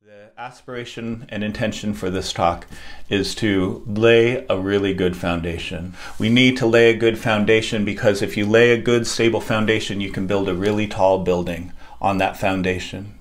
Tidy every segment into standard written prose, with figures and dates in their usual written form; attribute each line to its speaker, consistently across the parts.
Speaker 1: The aspiration and intention for this talk is to lay a really good foundation. We need to lay a good foundation because if you lay a good, stable foundation, you can build a really tall building on that foundation.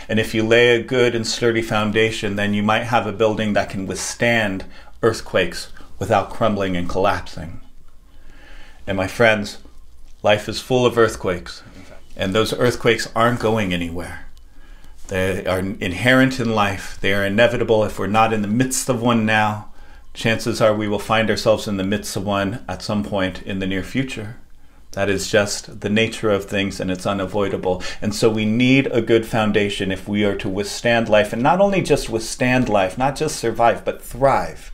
Speaker 1: And if you lay a good and sturdy foundation, then you might have a building that can withstand earthquakes without crumbling and collapsing. And my friends, life is full of earthquakes, and those earthquakes aren't going anywhere. They are inherent in life. They are inevitable. If we're not in the midst of one now, chances are we will find ourselves in the midst of one at some point in the near future. That is just the nature of things, and it's unavoidable. And so we need a good foundation if we are to withstand life, and not only just withstand life, not just survive, but thrive.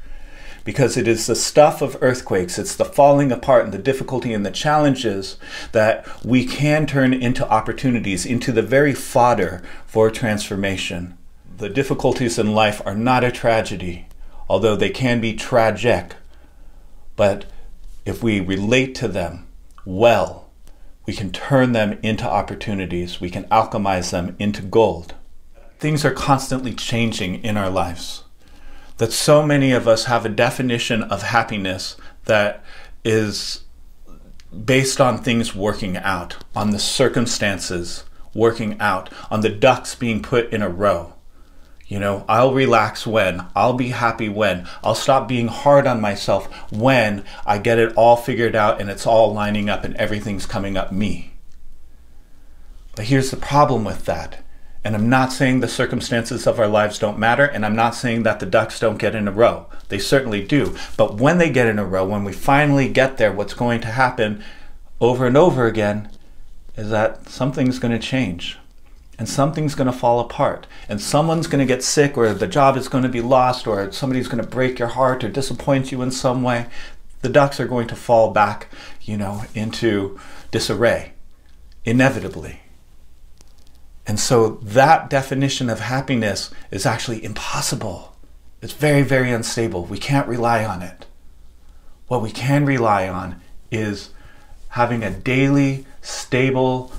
Speaker 1: Because it is the stuff of earthquakes, it's the falling apart and the difficulty and the challenges that we can turn into opportunities, into the very fodder for transformation. The difficulties in life are not a tragedy, although they can be tragic. But if we relate to them well, we can turn them into opportunities. We can alchemize them into gold. Things are constantly changing in our lives. That so many of us have a definition of happiness that is based on things working out, on the circumstances working out, on the ducks being put in a row. You know, I'll relax when, I'll be happy when, I'll stop being hard on myself when I get it all figured out and it's all lining up and everything's coming up me. But here's the problem with that. And I'm not saying the circumstances of our lives don't matter, and I'm not saying that the ducks don't get in a row. They certainly do. But when they get in a row, when we finally get there, what's going to happen over and over again is that something's going to change. And something's going to fall apart. And someone's going to get sick, or the job is going to be lost, or somebody's going to break your heart or disappoint you in some way. The ducks are going to fall back, you know, into disarray, inevitably. And so that definition of happiness is actually impossible. It's very, very unstable. We can't rely on it. What we can rely on is having a daily, stable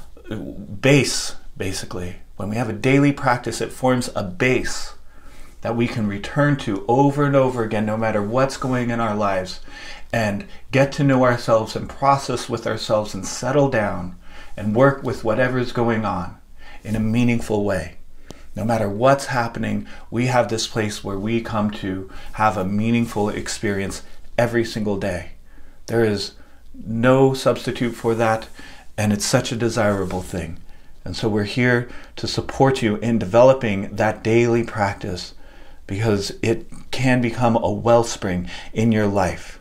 Speaker 1: base, basically. When we have a daily practice, it forms a base that we can return to over and over again, no matter what's going in our lives, and get to know ourselves and process with ourselves and settle down and work with whatever is going on in a meaningful way. No matter what's happening, we have this place where we come to have a meaningful experience every single day. There is no substitute for that, and it's such a desirable thing. And so we're here to support you in developing that daily practice because it can become a wellspring in your life.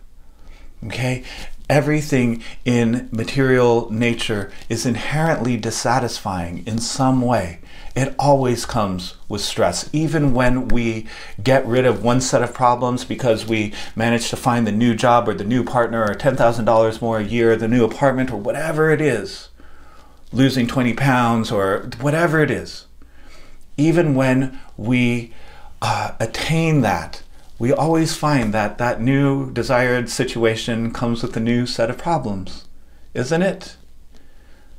Speaker 1: Okay? Everything in material nature is inherently dissatisfying in some way. It always comes with stress. Even when we get rid of one set of problems because we manage to find the new job or the new partner or $10,000 more a year, the new apartment or whatever it is, losing 20 pounds or whatever it is, even when we attain that, we always find that that new desired situation comes with a new set of problems, isn't it?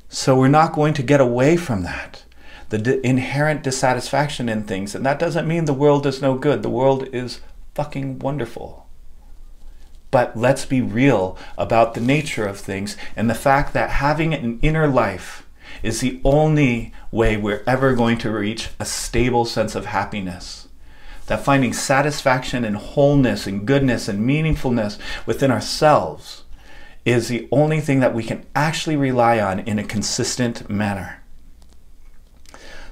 Speaker 1: So we're not going to get away from that, the inherent dissatisfaction in things. And that doesn't mean the world is no good. The world is fucking wonderful. But let's be real about the nature of things and the fact that having an inner life is the only way we're ever going to reach a stable sense of happiness. That finding satisfaction and wholeness and goodness and meaningfulness within ourselves is the only thing that we can actually rely on in a consistent manner.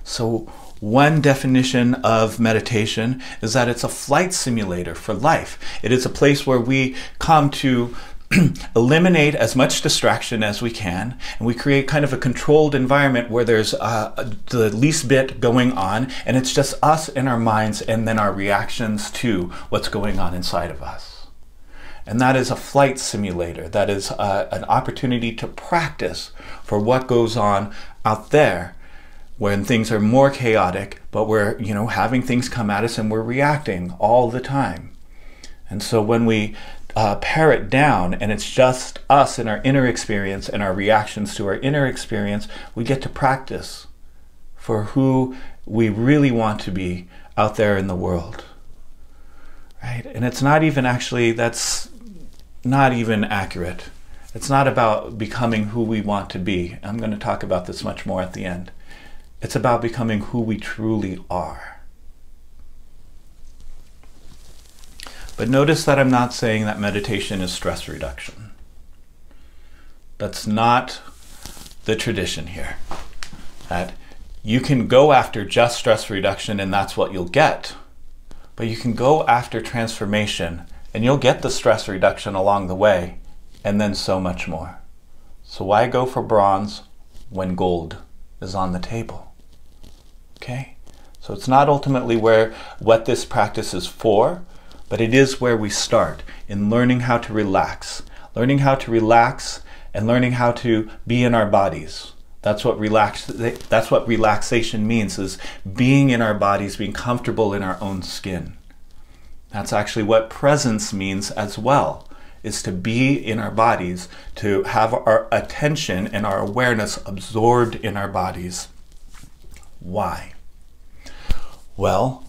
Speaker 1: So one definition of meditation is that it's a flight simulator for life. It is a place where we come to eliminate as much distraction as we can, and we create kind of a controlled environment where there's the least bit going on, and it's just us and our minds and then our reactions to what's going on inside of us. And that is a flight simulator. That is an opportunity to practice for what goes on out there when things are more chaotic, but we're, you know, having things come at us and we're reacting all the time. And so when we pare it down and it's just us and our inner experience and our reactions to our inner experience, we get to practice for who we really want to be out there in the world, right? And it's not even actually, that's not even accurate. It's not about becoming who we want to be. I'm going to talk about this much more at the end. It's about becoming who we truly are. But notice that I'm not saying that meditation is stress reduction. That's not the tradition here. That you can go after just stress reduction and that's what you'll get. But you can go after transformation and you'll get the stress reduction along the way, and then so much more. So why go for bronze when gold is on the table? Okay? So it's not ultimately what this practice is for, but it is where we start in learning how to relax. Learning how to relax and learning how to be in our bodies. That's what relaxation means, is being in our bodies, being comfortable in our own skin. That's actually what presence means as well, is to be in our bodies, to have our attention and our awareness absorbed in our bodies. Why? Well,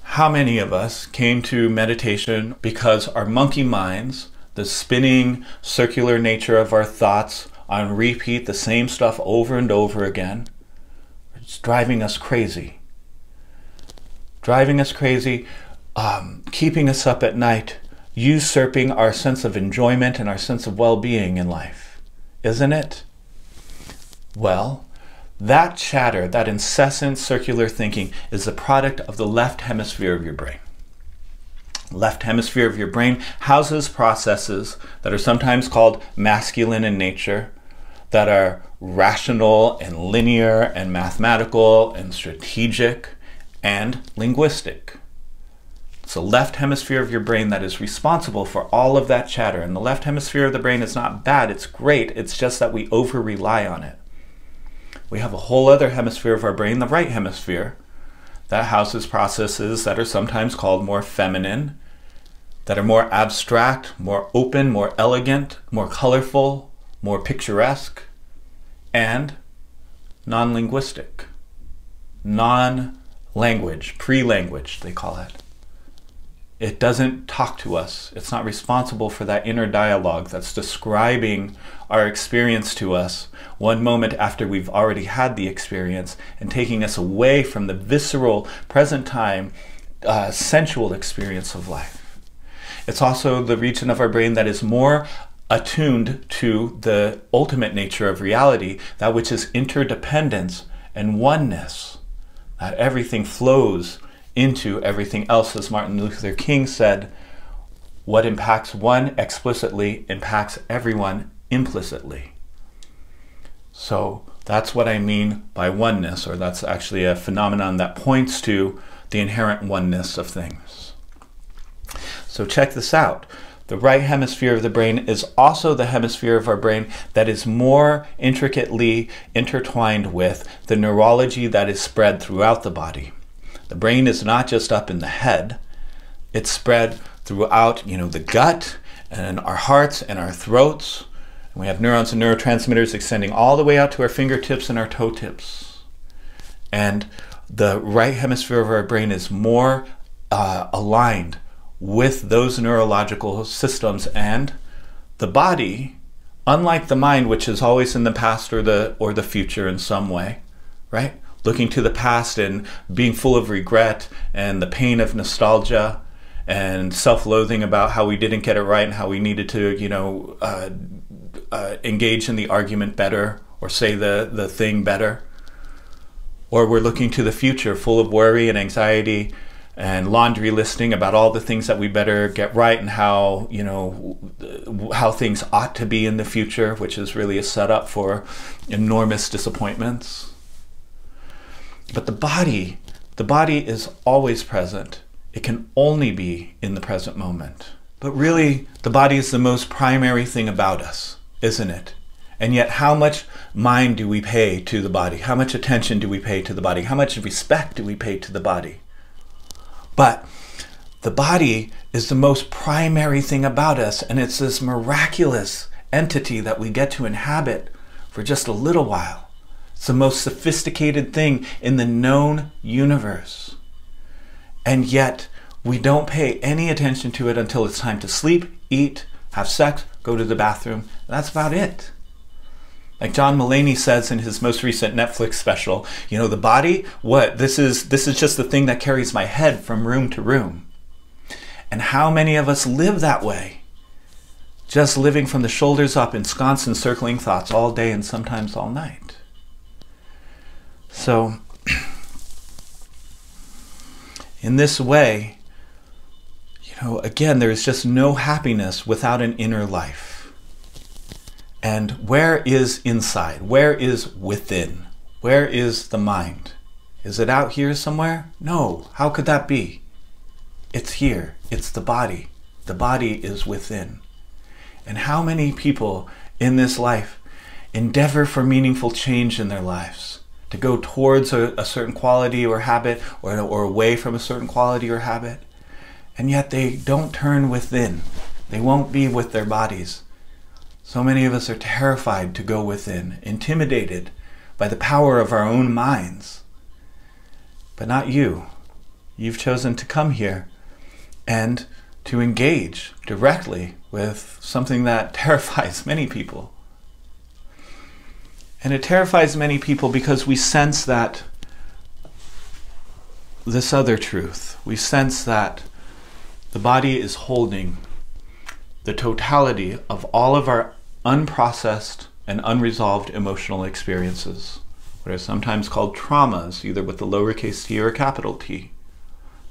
Speaker 1: how many of us came to meditation because our monkey minds, the spinning circular nature of our thoughts on repeat, the same stuff over and over again, it's driving us crazy. Driving us crazy, keeping us up at night, usurping our sense of enjoyment and our sense of well-being in life, isn't it? Well, that chatter, that incessant circular thinking, is the product of the left hemisphere of your brain. Left hemisphere of your brain houses processes that are sometimes called masculine in nature, that are rational and linear and mathematical and strategic and linguistic. It's the left hemisphere of your brain that is responsible for all of that chatter. And the left hemisphere of the brain is not bad, it's great. It's just that we over-rely on it. We have a whole other hemisphere of our brain, the right hemisphere, that houses processes that are sometimes called more feminine, that are more abstract, more open, more elegant, more colorful, more picturesque, and non-linguistic, non-language, pre-language, they call it. It doesn't talk to us. It's not responsible for that inner dialogue that's describing our experience to us one moment after we've already had the experience and taking us away from the visceral, present time, sensual experience of life. It's also the region of our brain that is more attuned to the ultimate nature of reality, that which is interdependence and oneness, that everything flows into everything else. As Martin Luther King said, what impacts one explicitly impacts everyone implicitly. So that's what I mean by oneness, or that's actually a phenomenon that points to the inherent oneness of things. So check this out. The right hemisphere of the brain is also the hemisphere of our brain that is more intricately intertwined with the neurology that is spread throughout the body. The brain is not just up in the head, it's spread throughout, the gut and our hearts and our throats. And we have neurons and neurotransmitters extending all the way out to our fingertips and our toe tips. And the right hemisphere of our brain is more aligned with those neurological systems, and the body, unlike the mind, which is always in the past or the future in some way, right? Looking to the past and being full of regret and the pain of nostalgia and self-loathing about how we didn't get it right and how we needed to, engage in the argument better or say the thing better. Or we're looking to the future full of worry and anxiety and laundry listing about all the things that we better get right and how, how things ought to be in the future, which is really a setup for enormous disappointments. But the body is always present. It can only be in the present moment. But really, the body is the most primary thing about us, isn't it? And yet, how much mind do we pay to the body? How much attention do we pay to the body? How much respect do we pay to the body? But the body is the most primary thing about us, and it's this miraculous entity that we get to inhabit for just a little while. It's the most sophisticated thing in the known universe. And yet, we don't pay any attention to it until it's time to sleep, eat, have sex, go to the bathroom. That's about it. Like John Mulaney says in his most recent Netflix special, you know, the body, what? This is just the thing that carries my head from room to room. And how many of us live that way? Just living from the shoulders up, ensconced in circling thoughts all day and sometimes all night. So, in this way, you know, again, there is just no happiness without an inner life. And where is inside? Where is within? Where is the mind? Is it out here somewhere? No. How could that be? It's here. It's the body. The body is within. And how many people in this life endeavor for meaningful change in their lives? To go towards a certain quality or habit, or away from a certain quality or habit. And yet they don't turn within. They won't be with their bodies. So many of us are terrified to go within, intimidated by the power of our own minds. But not you. You've chosen to come here and to engage directly with something that terrifies many people. And it terrifies many people because we sense that this other truth. We sense that the body is holding the totality of all of our unprocessed and unresolved emotional experiences, what are sometimes called traumas, either with the lowercase t or capital T.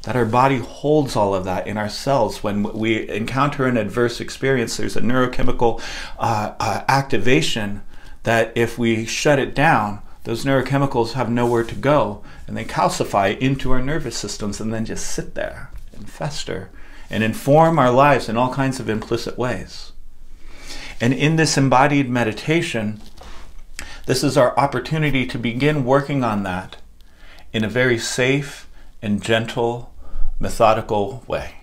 Speaker 1: That our body holds all of that in our cells. When we encounter an adverse experience, there's a neurochemical activation that if we shut it down, those neurochemicals have nowhere to go, and they calcify into our nervous systems and then just sit there and fester and inform our lives in all kinds of implicit ways. And in this embodied meditation, this is our opportunity to begin working on that in a very safe and gentle, methodical way.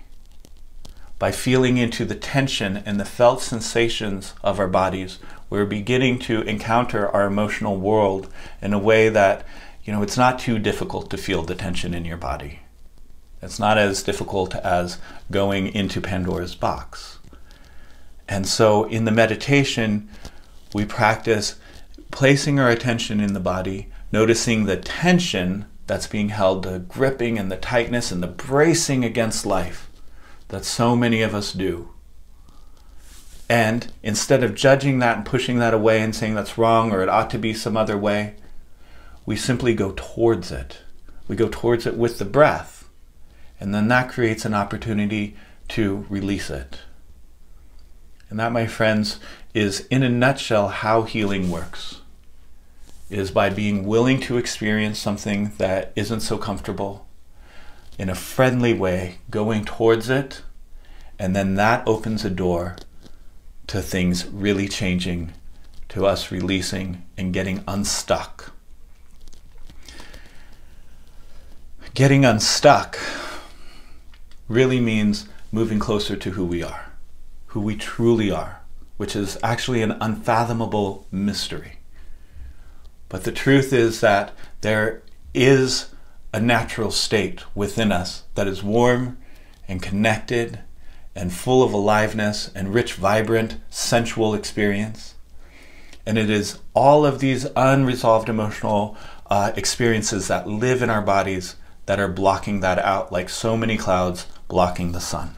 Speaker 1: By feeling into the tension and the felt sensations of our bodies, we're beginning to encounter our emotional world in a way that, you know, it's not too difficult to feel the tension in your body. It's not as difficult as going into Pandora's box. And so in the meditation, we practice placing our attention in the body, noticing the tension that's being held, the gripping and the tightness and the bracing against life that so many of us do. And instead of judging that and pushing that away and saying that's wrong or it ought to be some other way, we simply go towards it. We go towards it with the breath. And then that creates an opportunity to release it. And that, my friends, is in a nutshell how healing works. It is by being willing to experience something that isn't so comfortable in a friendly way, going towards it, and then that opens a door to things really changing, to us releasing and getting unstuck. Getting unstuck really means moving closer to who we are, who we truly are, which is actually an unfathomable mystery. But the truth is that there is a natural state within us that is warm and connected and full of aliveness and rich, vibrant, sensual experience. And it is all of these unresolved emotional experiences that live in our bodies that are blocking that out, like so many clouds blocking the sun.